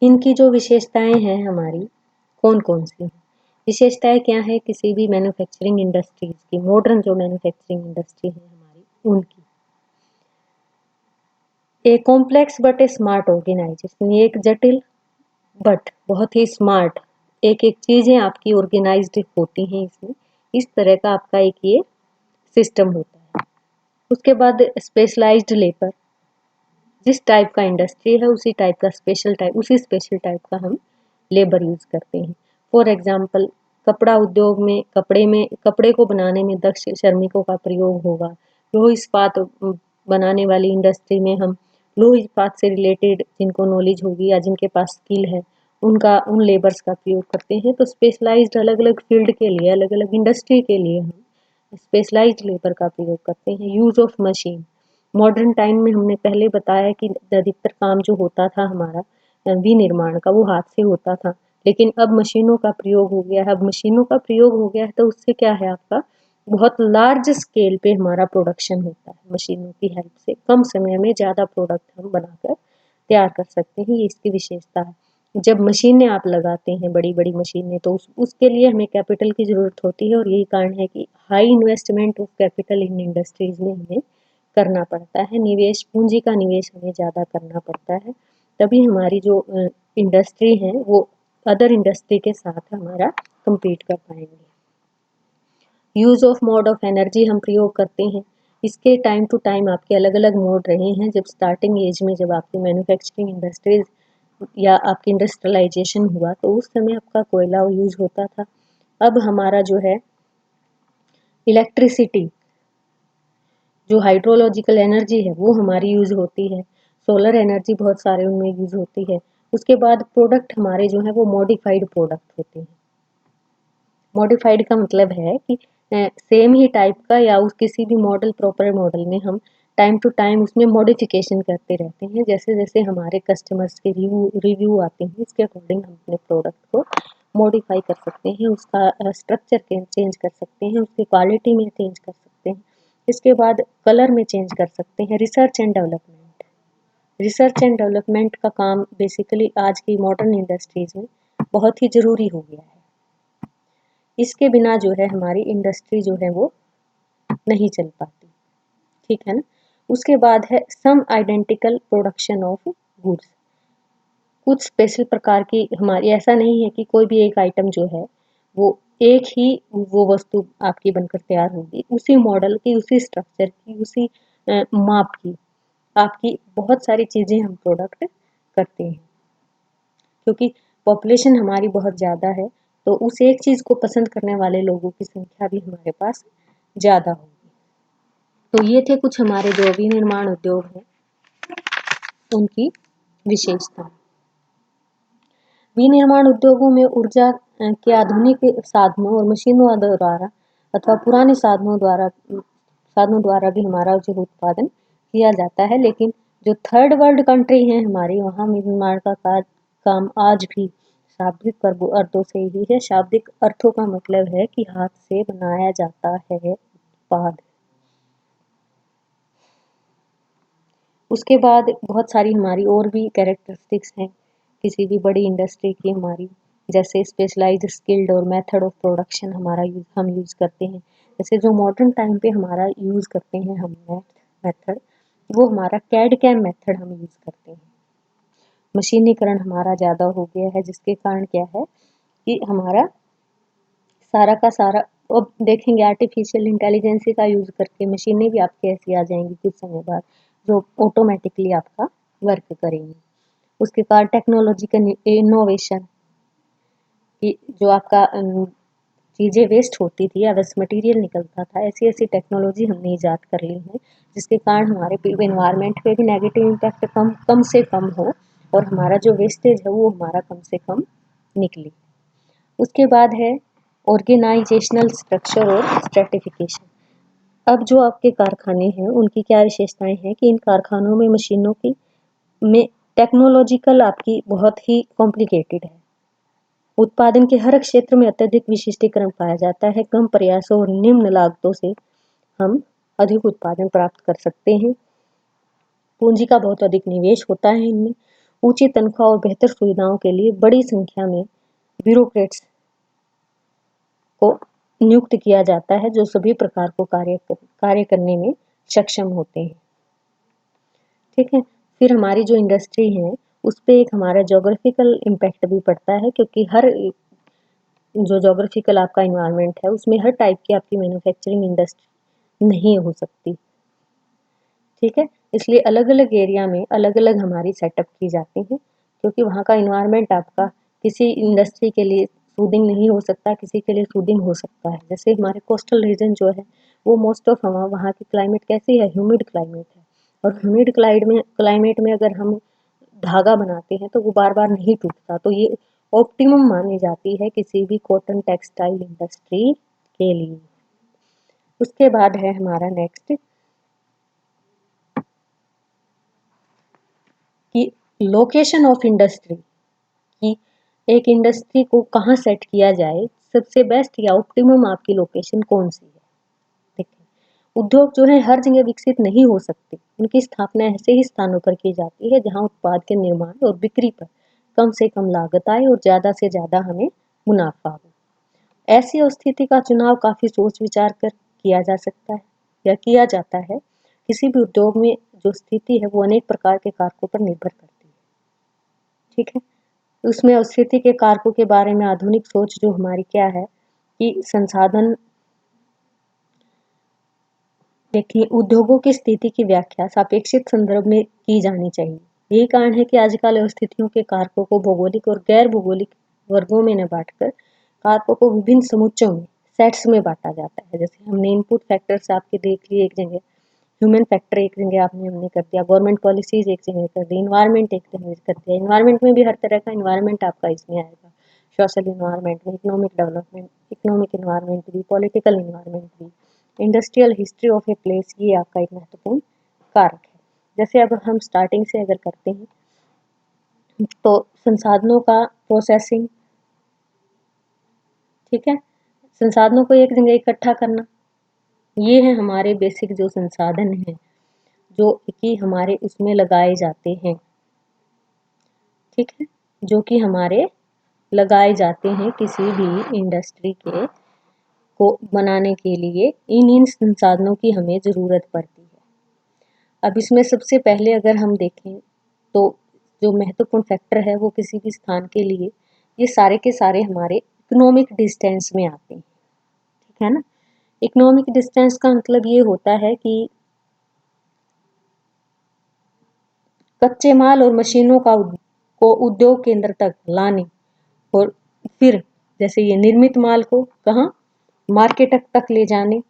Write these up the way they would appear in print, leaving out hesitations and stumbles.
इनकी जो विशेषताएं हैं हमारी कौन कौन सी हैं? विशेषताएं क्या है किसी भी मैन्युफैक्चरिंग इंडस्ट्रीज की, मॉडर्न जो मैन्युफैक्चरिंग इंडस्ट्री है हमारी उनकी? A complex but a smart organization, एक जटिल बट बहुत ही स्मार्ट, एक एक चीजें आपकी ऑर्गेनाइज्ड होती हैं इसमें, इस तरह का आपका एक ये सिस्टम होता है। उसके बाद स्पेशलाइज्ड लेबर, जिस टाइप का इंडस्ट्री है उसी टाइप का उसी स्पेशल टाइप का हम लेबर यूज करते हैं। फॉर एग्जाम्पल कपड़ा उद्योग में कपड़े को बनाने में दक्ष श्रमिकों का प्रयोग होगा। लोह इस्पात बनाने वाली इंडस्ट्री में हम लोह इस्पात से रिलेटेड जिनको नॉलेज होगी या जिनके पास स्किल है उन लेबर्स का प्रयोग करते हैं। तो स्पेशलाइज्ड अलग अलग फील्ड के लिए, अलग अलग इंडस्ट्री के लिए हम स्पेशलाइज्ड लेबर का प्रयोग करते हैं। Use of machine, modern time में हमने पहले बताया कि अधिकतर काम जो होता था हमारा विनिर्माण का वो हाथ से होता था, लेकिन अब मशीनों का प्रयोग हो गया है। अब मशीनों का प्रयोग हो गया है तो उससे क्या है, आपका बहुत लार्ज स्केल पे हमारा प्रोडक्शन होता है। मशीनों की हेल्प से कम समय में ज़्यादा प्रोडक्ट हम बनाकर तैयार कर सकते हैं, ये इसकी विशेषता है। जब मशीनें आप लगाते हैं, बड़ी बड़ी मशीनें, तो उसके लिए हमें कैपिटल की ज़रूरत होती है और यही कारण है कि high investment of capital in industries में हमें करना पड़ता है। निवेश, पूंजी का निवेश हमें ज़्यादा करना पड़ता है, तभी हमारी जो इंडस्ट्री है वो अदर इंडस्ट्री के साथ हमारा compete कर पाएंगे। Use of mode of energy हम प्रयोग करते हैं। इसके टाइम टू टाइम आपके अलग अलग मोड रहे हैं। जब स्टार्टिंग एज में जब आपकी मैन्युफैक्चरिंग इंडस्ट्रीज या आपकी इंडस्ट्रियलाइजेशन हुआ तो उस समय आपका कोयला यूज होता था। अब हमारा जो है इलेक्ट्रिसिटी, जो हाइड्रोलॉजिकल एनर्जी है वो हमारी यूज होती है। सोलर एनर्जी बहुत सारे उनमें यूज होती है। उसके बाद प्रोडक्ट हमारे जो है वो मॉडिफाइड प्रोडक्ट होते हैं। मॉडिफाइड का मतलब है कि सेम ही टाइप का या उस किसी भी मॉडल, प्रॉपर मॉडल में हम टाइम टू टाइम उसमें मॉडिफिकेशन करते रहते हैं। जैसे जैसे हमारे कस्टमर्स के रिव्यू आते हैं, इसके अकॉर्डिंग हम अपने प्रोडक्ट को मॉडिफाई कर सकते हैं, उसका स्ट्रक्चर चेंज कर सकते हैं, उसकी क्वालिटी में चेंज कर सकते हैं, इसके बाद कलर में चेंज कर सकते हैं। रिसर्च एंड डेवलपमेंट का काम बेसिकली आज की मॉडर्न इंडस्ट्रीज में बहुत ही ज़रूरी हो गया है। इसके बिना जो है हमारी इंडस्ट्री जो है वो नहीं चल पाती, ठीक है ना। उसके बाद है सम आइडेंटिकल प्रोडक्शन ऑफ गुड्स। कुछ स्पेशल प्रकार की हमारी, ऐसा नहीं है कि कोई भी एक आइटम जो है वो एक ही वो वस्तु आपकी बनकर तैयार होगी, उसी मॉडल की, उसी स्ट्रक्चर की, उसी माप की आपकी बहुत सारी चीज़ें हम प्रोडक्ट करते हैं। क्योंकि पॉपुलेशन हमारी बहुत ज़्यादा है तो उस एक चीज़ को पसंद करने वाले लोगों की संख्या भी हमारे पास ज़्यादा होगी। तो ये थे कुछ हमारे जो विनिर्माण उद्योग हैं उनकी विशेषता। विनिर्माण उद्योगों में ऊर्जा के आधुनिक साधनों और मशीनों द्वारा अथवा पुराने साधनों द्वारा भी हमारा जो उत्पादन किया जाता है। लेकिन जो थर्ड वर्ल्ड कंट्री हैं हमारी, वहाँ विनिर्माण का काम आज भी शाब्दिक अर्थों से ही है। शाब्दिक अर्थों का मतलब है कि हाथ से बनाया जाता है उत्पाद। उसके बाद बहुत सारी हमारी और भी कैरेक्टरिस्टिक्स हैं किसी भी बड़ी इंडस्ट्री की हमारी, जैसे स्पेशलाइज्ड, स्किल्ड और मेथड ऑफ प्रोडक्शन हम यूज़ करते हैं। जैसे जो मॉडर्न टाइम पे हमारा यूज़ करते हैं हम मेथड, वो हमारा कैड कैम मेथड हम यूज़ करते हैं। मशीनीकरण हमारा ज़्यादा हो गया है जिसके कारण क्या है कि हमारा सारा का सारा, अब देखेंगे आर्टिफिशियल इंटेलिजेंस का यूज़ करके मशीनें भी आपके ऐसी आ जाएंगी कुछ समय बाद जो ऑटोमेटिकली आपका वर्क करेंगी। उसके बाद टेक्नोलॉजी का इनोवेशन, कि जो आपका चीज़ें वेस्ट होती थी या वेस्ट मटेरियल निकलता था, ऐसी ऐसी टेक्नोलॉजी हमने ईजाद कर ली है जिसके कारण हमारे इन्वायरमेंट पे भी नेगेटिव इम्पैक्ट कम से कम हो और हमारा जो वेस्टेज है वो हमारा कम से कम निकले। उसके बाद है ऑर्गेनाइजेशनल स्ट्रक्चर और स्ट्रेटिफिकेशन। अब जो आपके कारखाने हैं उनकी क्या विशेषताएं हैं कि इन कारखानों में मशीनों की में टेक्नोलॉजिकल आपकी बहुत ही कॉम्प्लिकेटेड है। उत्पादन के हर क्षेत्र में अत्यधिक विशिष्टीकरण पाया जाता है। कम प्रयासों और निम्न लागतों से हम अधिक उत्पादन प्राप्त कर सकते हैं। पूंजी का बहुत अधिक निवेश होता है इनमें। ऊंची तनख्वाह और बेहतर सुविधाओं के लिए बड़ी संख्या में ब्यूरोक्रेट्स को नियुक्त किया जाता है जो सभी प्रकार को कार्य करने में सक्षम होते हैं। ठीक है, फिर हमारी जो इंडस्ट्री है उस पे एक हमारा जोग्राफिकल इम्पैक्ट भी पड़ता है, क्योंकि हर जो जोग्राफिकल आपका इन्वायरमेंट है उसमें हर टाइप की आपकी मैन्युफैक्चरिंग इंडस्ट्री नहीं हो सकती। ठीक है, इसलिए अलग अलग एरिया में अलग अलग हमारी सेटअप की जाती हैं, क्योंकि वहाँ का इन्वायरमेंट आपका किसी इंडस्ट्री के लिए सूदिंग नहीं हो सकता, किसी के लिए सूदिंग हो सकता है। जैसे हमारे कोस्टल रीजन जो है वो मोस्ट ऑफ वहाँ की क्लाइमेट कैसी है, ह्यूमिड क्लाइमेट है, और ह्यूमिड क्लाइमेट में अगर हम धागा बनाते हैं तो वो बार बार नहीं टूटता, तो ये ऑप्टिमम मानी जाती है किसी भी कॉटन टेक्सटाइल इंडस्ट्री के लिए। उसके बाद है हमारा नेक्स्ट कि लोकेशन ऑफ इंडस्ट्री, कि एक इंडस्ट्री को कहाँ सेट किया जाए, सबसे बेस्ट या ऑप्टिमम आपकी लोकेशन कौन सी है। देखिए, उद्योग जो है हर जगह विकसित नहीं हो सकते, उनकी स्थापना ऐसे ही स्थानों पर की जाती है जहाँ उत्पाद के निर्माण और बिक्री पर कम से कम लागत आए और ज़्यादा से ज़्यादा हमें मुनाफा हो। ऐसी स्थिति का चुनाव काफ़ी सोच विचार कर किया जा सकता है या किया जाता है। किसी भी उद्योग में जो स्थिति है वो अनेक प्रकार के कारकों पर निर्भर करती है। ठीक है, उसमें स्थिति के कारकों के बारे में आधुनिक सोच जो हमारी क्या है कि संसाधन, देखिए उद्योगों की स्थिति की व्याख्या सापेक्षिक संदर्भ में की जानी चाहिए। यही कारण है कि आजकल स्थितियों के कारकों को भौगोलिक और गैर भौगोलिक वर्गों में न बांटकर कारकों को विभिन्न समुच्चयों में सेट्स में बांटा जाता है। जैसे हमने इनपुट फैक्टर्स आपके देख लिए एक जगह, ह्यूमन फैक्टर एक जगह हमने कर दिया, गवर्नमेंट पॉलिसीज एक जगह कर दी, इन्वायरमेंट एक जगह कर दिया। इन्वायरमेंट में भी हर तरह का इन्वायरमेंट आपका इसमें आएगा, सोशल इन्वायरमेंट में, इकोनॉमिक डेवलपमेंट, इकोनॉमिक इन्वायरमेंट भी, पॉलिटिकल इन्वायरमेंट भी, industrial history of a place, ये आपका एक महत्वपूर्ण कारक है। जैसे अब हम स्टार्टिंग से अगर करते हैं तो संसाधनों का प्रोसेसिंग, ठीक है, संसाधनों को एक जगह इकट्ठा करना, ये है हमारे बेसिक जो संसाधन हैं जो कि हमारे उसमें लगाए जाते हैं। ठीक है, जो कि हमारे लगाए जाते हैं किसी भी इंडस्ट्री के को बनाने के लिए, इन संसाधनों की हमें ज़रूरत पड़ती है। अब इसमें सबसे पहले अगर हम देखें तो जो महत्वपूर्ण फैक्टर है वो किसी भी स्थान के लिए, ये सारे के सारे हमारे इकोनॉमिक डिस्टेंस में आते हैं। ठीक है ना, इकोनॉमिक डिस्टेंस का मतलब ये होता है कि कच्चे माल और मशीनों को उद्योग केंद्र तक लाने, और फिर जैसे ये निर्मित माल को कहाँ, मार्केट तक ले जाने,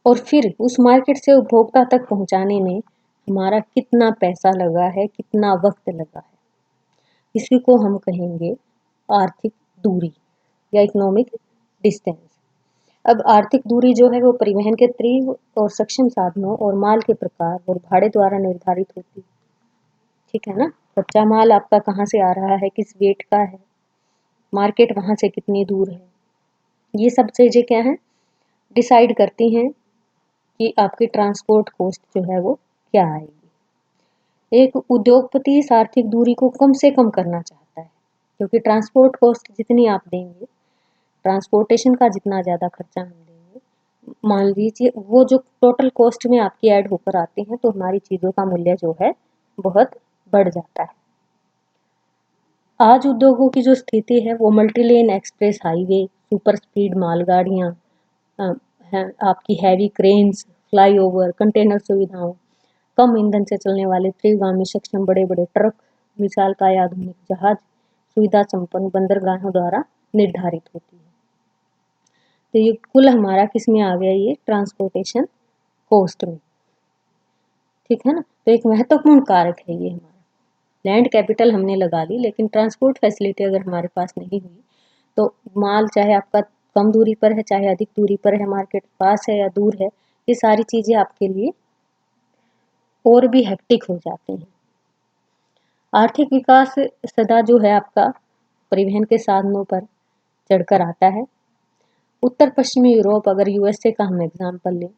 और फिर उस मार्केट से उपभोक्ता तक पहुंचाने में हमारा कितना पैसा लगा है, कितना वक्त लगा है, इसी को हम कहेंगे आर्थिक दूरी या इकोनॉमिक डिस्टेंस। अब आर्थिक दूरी जो है वो परिवहन के तीव्र और सक्षम साधनों और माल के प्रकार और भाड़े द्वारा निर्धारित होती है। ठीक है ना, कच्चा माल आपका कहाँ से आ रहा है, किस वेट का है, मार्केट वहाँ से कितनी दूर है, ये सब चीज़ें क्या है डिसाइड करती हैं कि आपकी ट्रांसपोर्ट कॉस्ट जो है वो क्या आएगी। एक उद्योगपति इस आर्थिक दूरी को कम से कम करना चाहता है, क्योंकि ट्रांसपोर्ट कॉस्ट जितनी आप देंगे, ट्रांसपोर्टेशन का जितना ज़्यादा खर्चा हम देंगे, मान लीजिए वो जो टोटल कॉस्ट में आपकी ऐड होकर आते हैं, तो हमारी चीज़ों का मूल्य जो है बहुत बढ़ जाता है। आज उद्योगों की जो स्थिति है वो मल्टीलेन एक्सप्रेस हाईवे, सुपर स्पीड मालगाड़ियाँ, आपकी हैवी क्रेन्स, फ्लाईओवर, कंटेनर सुविधाओं, कम ईंधन से चलने वाले त्रिगामी सक्षम बड़े बड़े ट्रक, विशालकाय आधुनिक जहाज, सुविधा संपन्न बंदरगाहों द्वारा निर्धारित होती है। तो ये कुल हमारा किस में आ गया, ये ट्रांसपोर्टेशन कॉस्ट में। ठीक है ना, तो एक महत्वपूर्ण कारक है ये हमारा। लैंड कैपिटल हमने लगा ली, लेकिन ट्रांसपोर्ट फैसिलिटी अगर हमारे पास नहीं हुई तो माल चाहे आपका कम दूरी पर है चाहे अधिक दूरी पर है, मार्केट पास है या दूर है, ये सारी चीज़ें आपके लिए और भी हेक्टिक हो जाते हैं। आर्थिक विकास सदा जो है आपका परिवहन के साधनों पर चढ़कर आता है। उत्तर पश्चिमी यूरोप, अगर यूएसए का हम एग्जाम्पल लें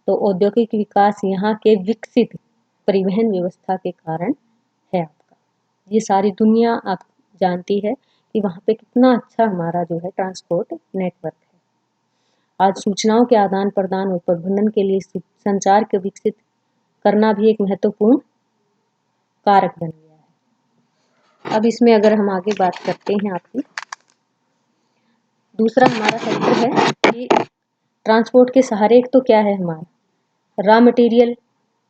तो औद्योगिक विकास यहाँ के विकसित परिवहन व्यवस्था के कारण है आपका। ये सारी दुनिया आप जानती है कि वहाँ पे कितना अच्छा हमारा जो है ट्रांसपोर्ट नेटवर्क है। आज सूचनाओं के आदान प्रदान और प्रबंधन के लिए संचार के विकसित करना भी एक महत्वपूर्ण कारक बन गया है। अब इसमें अगर हम आगे बात करते हैं आपकी, दूसरा हमारा फैक्टर है कि ट्रांसपोर्ट के सहारे एक तो क्या है हमारा रॉ मटेरियल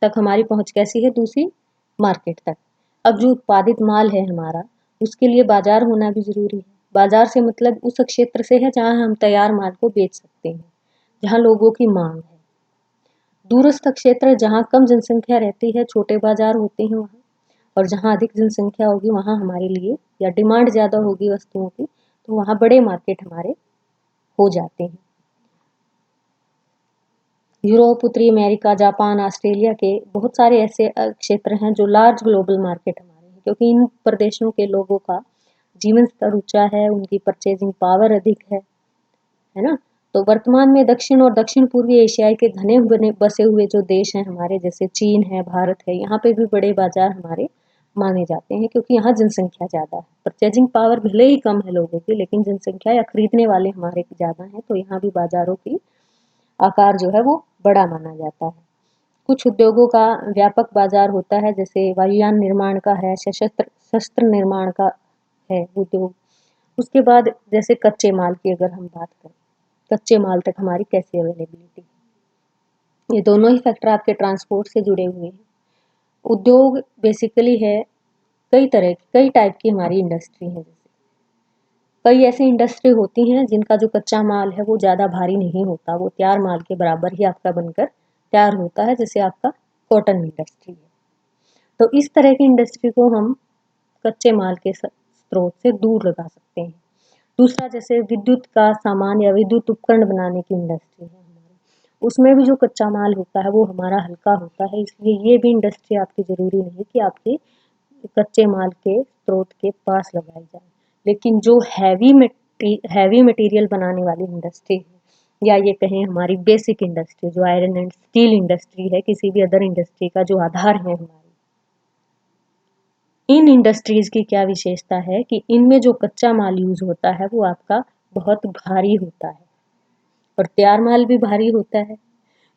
तक हमारी पहुंच कैसी है, दूसरी मार्केट तक। अब जो उत्पादित माल है हमारा, उसके लिए बाजार होना भी जरूरी है। बाजार से मतलब उस क्षेत्र से है जहां हम तैयार माल को बेच सकते हैं, जहां लोगों की मांग है। दूरस्थ क्षेत्र जहां कम जनसंख्या रहती है, छोटे बाजार होते हैं वहां, और जहां अधिक जनसंख्या होगी वहां हमारे लिए या डिमांड ज्यादा होगी वस्तुओं की, तो वहां बड़े मार्केट हमारे हो जाते हैं। यूरोप, उत्तरी अमेरिका, जापान, ऑस्ट्रेलिया के बहुत सारे ऐसे क्षेत्र हैं जो लार्ज ग्लोबल मार्केट हमारे हैं, क्योंकि इन प्रदेशों के लोगों का जीवन स्तर ऊंचा है, उनकी परचेजिंग पावर अधिक है ना। तो वर्तमान में दक्षिण और दक्षिण पूर्वी एशिया के घने बने बसे हुए जो देश हैं हमारे, जैसे चीन है, भारत है, यहाँ पे भी बड़े बाजार हमारे माने जाते हैं, क्योंकि यहाँ जनसंख्या ज़्यादा है। परचेजिंग पावर भले ही कम है लोगों की, लेकिन जनसंख्या या खरीदने वाले हमारे ज़्यादा हैं, तो यहाँ भी बाजारों की आकार जो है वो बड़ा माना जाता है। कुछ उद्योगों का व्यापक बाजार होता है, जैसे वायुयान निर्माण का है, शस्त्र निर्माण का है उद्योग। उसके बाद जैसे कच्चे माल की अगर हम बात करें, कच्चे माल तक हमारी कैसी अवेलेबिलिटी, ये दोनों ही फैक्टर आपके ट्रांसपोर्ट से जुड़े हुए हैं। उद्योग बेसिकली है कई तरह की, कई टाइप की हमारी इंडस्ट्री है। जैसे कई ऐसी इंडस्ट्री होती हैं जिनका जो कच्चा माल है वो ज़्यादा भारी नहीं होता, वो तैयार माल के बराबर ही आपका बनकर तैयार होता है, जैसे आपका कॉटन इंडस्ट्री है। तो इस तरह की इंडस्ट्री को हम कच्चे माल के स्रोत से दूर लगा सकते हैं। दूसरा जैसे विद्युत का सामान या विद्युत उपकरण बनाने की इंडस्ट्री है हमारी, उसमें भी जो कच्चा माल होता है वो हमारा हल्का होता है, इसलिए ये भी इंडस्ट्री आपकी ज़रूरी नहीं कि आपकी कच्चे माल के स्रोत के पास लगाई जाए। लेकिन जो हैवी मटेरियल बनाने वाली इंडस्ट्री है, या ये कहें हमारी बेसिक इंडस्ट्री जो आयरन एंड स्टील इंडस्ट्री है, किसी भी अदर इंडस्ट्री का जो आधार है हमारी, इन इंडस्ट्रीज की क्या विशेषता है कि इनमें जो कच्चा माल यूज होता है वो आपका बहुत भारी होता है और तैयार माल भी भारी होता है।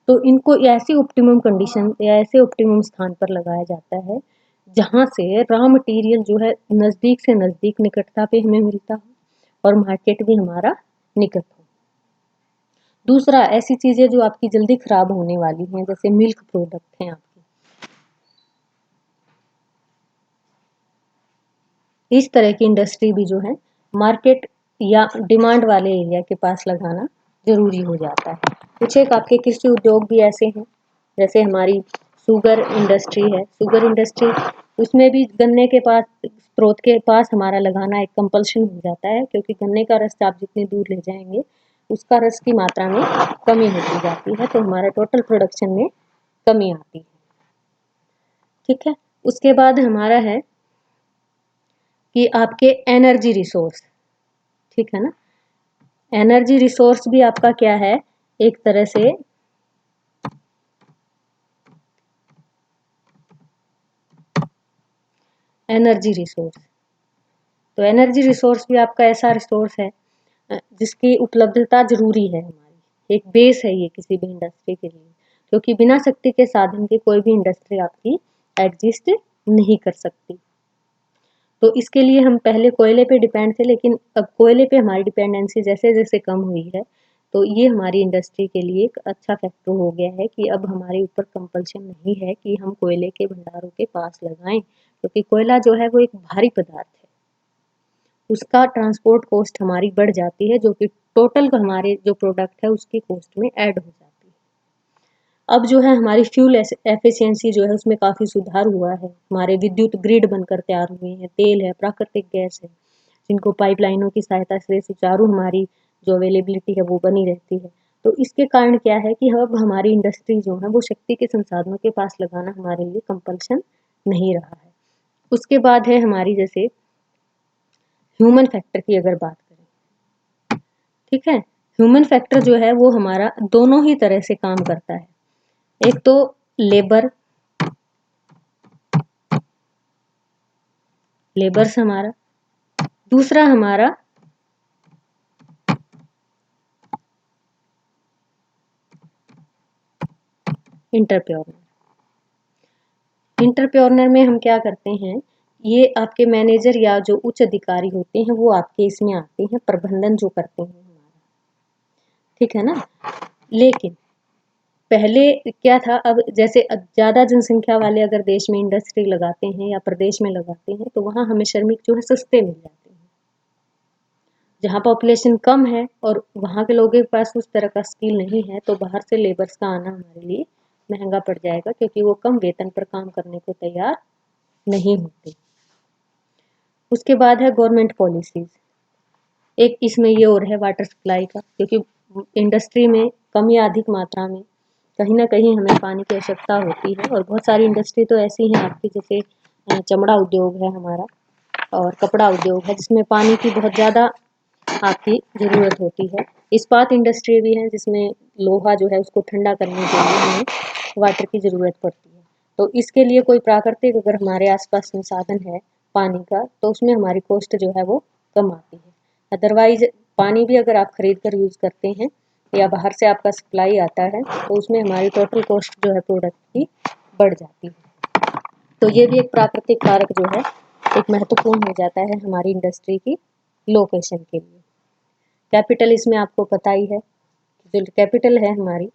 तो इनको ऐसी ऑप्टिमम कंडीशन या ऐसे ऑप्टिमम स्थान पर लगाया जाता है जहां से रॉ मटेरियल जो है नज़दीक से नज़दीक निकटता पे हमें मिलता हो और मार्केट भी हमारा निकट हो। दूसरा, ऐसी चीज़ें जो आपकी जल्दी खराब होने वाली हैं, जैसे मिल्क प्रोडक्ट हैं आपके, इस तरह की इंडस्ट्री भी जो है मार्केट या डिमांड वाले एरिया के पास लगाना जरूरी हो जाता है। कुछ एक आपके कृषि उद्योग भी ऐसे हैं, जैसे हमारी शुगर इंडस्ट्री है। शुगर इंडस्ट्री, उसमें भी गन्ने के पास, स्रोत के पास हमारा लगाना एक कंपल्शन हो जाता है, क्योंकि गन्ने का रस आप जितनी दूर ले जाएंगे उसका रस की मात्रा में कमी होती जाती है, तो हमारा टोटल प्रोडक्शन में कमी आती है। ठीक है, उसके बाद हमारा है कि आपके एनर्जी रिसोर्स, ठीक है ना। एनर्जी रिसोर्स भी आपका क्या है, एक तरह से एनर्जी रिसोर्स, तो एनर्जी रिसोर्स भी आपका ऐसा रिसोर्स है जिसकी उपलब्धता जरूरी है हमारी, एक बेस है ये किसी भी इंडस्ट्री के लिए, क्योंकि बिना शक्ति के साधन के कोई भी इंडस्ट्री आपकी एग्जिस्ट नहीं कर सकती। तो इसके लिए हम पहले कोयले पे डिपेंड थे, लेकिन अब कोयले पे हमारी डिपेंडेंसी जैसे जैसे कम हुई है, तो ये हमारी इंडस्ट्री के लिए एक अच्छा फैक्टर हो गया है कि अब हमारे ऊपर कंपल्शन नहीं है कि हम कोयले के भंडारों के पास लगाएं, क्योंकि कोयला जो है वो एक भारी पदार्थ है, उसका ट्रांसपोर्ट कॉस्ट हमारी बढ़ जाती है, जो कि टोटल हमारे जो प्रोडक्ट है उसकी कॉस्ट में ऐड हो जाती है। अब जो है हमारी फ्यूल एफिशिएंसी जो है उसमें काफ़ी सुधार हुआ है, हमारे विद्युत ग्रिड बनकर तैयार हुए हैं, तेल है, प्राकृतिक गैस है, जिनको पाइपलाइनों की सहायता से सुचारू हमारी जो अवेलेबिलिटी है वो बनी रहती है। तो इसके कारण क्या है कि अब हमारी इंडस्ट्री जो है वो शक्ति के संसाधनों के पास लगाना हमारे लिए कंपल्शन नहीं रहा है। उसके बाद है हमारी जैसे ह्यूमन फैक्टर की अगर बात करें, ठीक है, ह्यूमन फैक्टर जो है वो हमारा दोनों ही तरह से काम करता है। एक तो लेबर, लेबर्स हमारा। दूसरा हमारा इंटरप्रेन्योर। इंटरप्रेन्योर में हम क्या करते हैं, ये आपके मैनेजर या जो उच्च अधिकारी होते हैं वो आपके इसमें आते हैं, प्रबंधन जो करते हैं हमारा, ठीक है ना। लेकिन पहले क्या था, अब जैसे ज़्यादा जनसंख्या वाले अगर देश में इंडस्ट्री लगाते हैं या प्रदेश में लगाते हैं तो वहाँ हमें श्रमिक जो है सस्ते मिल जाते हैं। जहाँ पॉपुलेशन कम है और वहाँ के लोगों के पास उस तरह का स्किल नहीं है तो बाहर से लेबर्स का आना हमारे लिए महंगा पड़ जाएगा, क्योंकि वो कम वेतन पर काम करने को तैयार नहीं होते। उसके बाद है गवर्नमेंट पॉलिसीज। एक इसमें ये और है वाटर सप्लाई का, क्योंकि इंडस्ट्री में कम या अधिक मात्रा में कहीं ना कहीं हमें पानी की आवश्यकता होती है। और बहुत सारी इंडस्ट्री तो ऐसी हैं आपकी, जैसे चमड़ा उद्योग है हमारा और कपड़ा उद्योग है, जिसमें पानी की बहुत ज़्यादा आपकी ज़रूरत होती है। इस्पात इंडस्ट्री भी है जिसमें लोहा जो है उसको ठंडा करने के लिए हमें वाटर की ज़रूरत पड़ती है। तो इसके लिए कोई प्राकृतिक अगर हमारे आसपास संसाधन है पानी का तो उसमें हमारी कॉस्ट जो है वो कम आती है। अदरवाइज पानी भी अगर आप खरीद कर यूज़ करते हैं या बाहर से आपका सप्लाई आता है तो उसमें हमारी टोटल कॉस्ट जो है प्रोडक्ट की बढ़ जाती है। तो ये भी एक प्राकृतिक कारक जो है एक महत्वपूर्ण हो जाता है हमारी इंडस्ट्री की लोकेशन के लिए। कैपिटल इसमें आपको पता ही है, जो कैपिटल है हमारी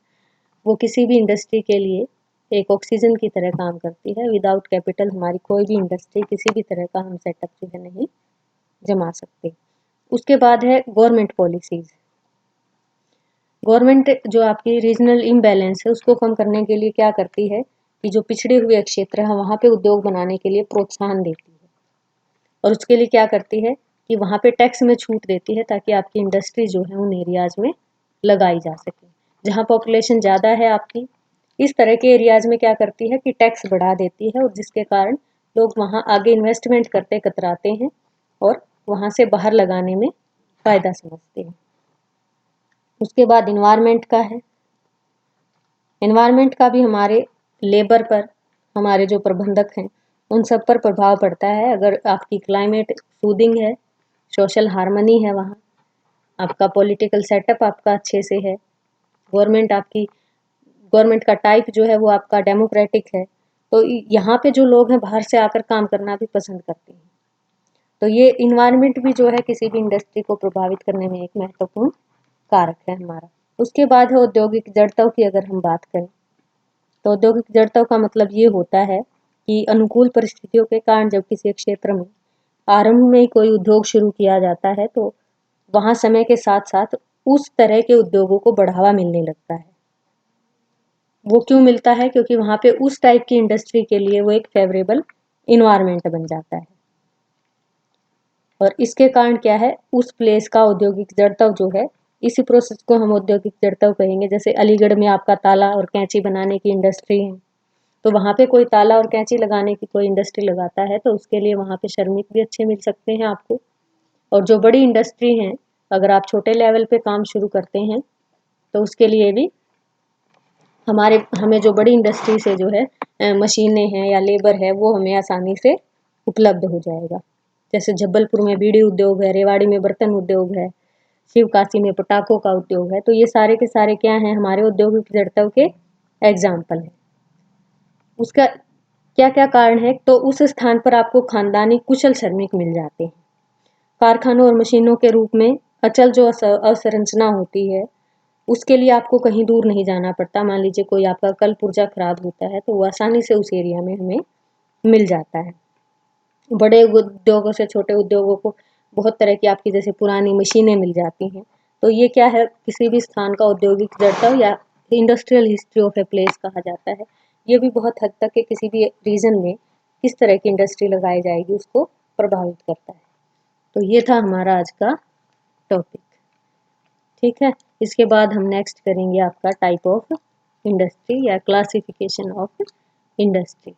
वो किसी भी इंडस्ट्री के लिए एक ऑक्सीजन की तरह काम करती है। विदाउट कैपिटल हमारी कोई भी इंडस्ट्री किसी भी तरह का हम सेटअप जो है नहीं जमा सकते। उसके बाद है गवर्नमेंट पॉलिसीज। गवर्नमेंट जो आपकी रीजनल इम्बैलेंस है उसको कम करने के लिए क्या करती है कि जो पिछड़े हुए क्षेत्र है वहाँ पे उद्योग बनाने के लिए प्रोत्साहन देती है। और उसके लिए क्या करती है कि वहाँ पे टैक्स में छूट देती है ताकि आपकी इंडस्ट्री जो है उन एरियाज में लगाई जा सके। जहाँ पॉपुलेशन ज़्यादा है आपकी, इस तरह के एरियाज में क्या करती है कि टैक्स बढ़ा देती है और जिसके कारण लोग वहाँ आगे इन्वेस्टमेंट करते कतराते हैं और वहाँ से बाहर लगाने में फ़ायदा समझते हैं। उसके बाद इन्वायरमेंट का है। इन्वायरमेंट का भी हमारे लेबर पर, हमारे जो प्रबंधक हैं उन सब पर प्रभाव पड़ता है। अगर आपकी क्लाइमेट सूदिंग है, सोशल हार्मनी है, वहाँ आपका पॉलिटिकल सेटअप आपका अच्छे से है, गवर्नमेंट का टाइप जो है वो आपका डेमोक्रेटिक है, तो यहाँ पे जो लोग हैं बाहर से आकर काम करना भी पसंद करते हैं। तो ये इन्वायरमेंट भी जो है किसी भी इंडस्ट्री को प्रभावित करने में एक महत्वपूर्ण कारक है हमारा। उसके बाद है औद्योगिक जड़त्व की अगर हम बात करें तो औद्योगिक जड़त्व का मतलब ये होता है कि अनुकूल परिस्थितियों के कारण जब किसी क्षेत्र में आरंभ में ही कोई उद्योग शुरू किया जाता है तो वहाँ समय के साथ साथ उस तरह के उद्योगों को बढ़ावा मिलने लगता है। वो क्यों मिलता है? क्योंकि वहाँ पे उस टाइप की इंडस्ट्री के लिए वो एक फेवरेबल इन्वायरमेंट बन जाता है। और इसके कारण क्या है, उस प्लेस का औद्योगिक जड़त्व जो है, इसी प्रोसेस को हम औद्योगिक जड़त्व कहेंगे। जैसे अलीगढ़ में आपका ताला और कैंची बनाने की इंडस्ट्री है, तो वहाँ पे कोई ताला और कैंची लगाने की कोई इंडस्ट्री लगाता है तो उसके लिए वहाँ पे श्रमिक भी अच्छे मिल सकते हैं आपको। और जो बड़ी इंडस्ट्री हैं, अगर आप छोटे लेवल पे काम शुरू करते हैं तो उसके लिए भी हमें जो बड़ी इंडस्ट्री से जो है मशीनें हैं या लेबर है वो हमें आसानी से उपलब्ध हो जाएगा। जैसे जबलपुर में बीड़ी उद्योग है, रेवाड़ी में बर्तन उद्योग है, शिवकाशी में पटाखों का उद्योग है। तो ये सारे के सारे क्या हैं, हमारे औद्योगिक जड़त्व के एग्जाम्पल हैं। उसका क्या क्या कारण है, तो उस स्थान पर आपको खानदानी कुशल श्रमिक मिल जाते हैं। कारखानों और मशीनों के रूप में अचल जो अवसंरचना होती है उसके लिए आपको कहीं दूर नहीं जाना पड़ता। मान लीजिए कोई आपका कल पुर्जा खराब होता है तो वो आसानी से उस एरिया में हमें मिल जाता है। बड़े उद्योगों से छोटे उद्योगों को बहुत तरह की आपकी जैसे पुरानी मशीनें मिल जाती हैं। तो ये क्या है, किसी भी स्थान का औद्योगिक जड़त्व या industrial history of a place कहा जाता है। ये भी बहुत हद तक के किसी भी रीजन में किस तरह की इंडस्ट्री लगाई जाएगी उसको प्रभावित करता है। तो ये था हमारा आज का टॉपिक, ठीक है। इसके बाद हम नेक्स्ट करेंगे आपका टाइप ऑफ इंडस्ट्री या क्लासिफिकेशन ऑफ इंडस्ट्री।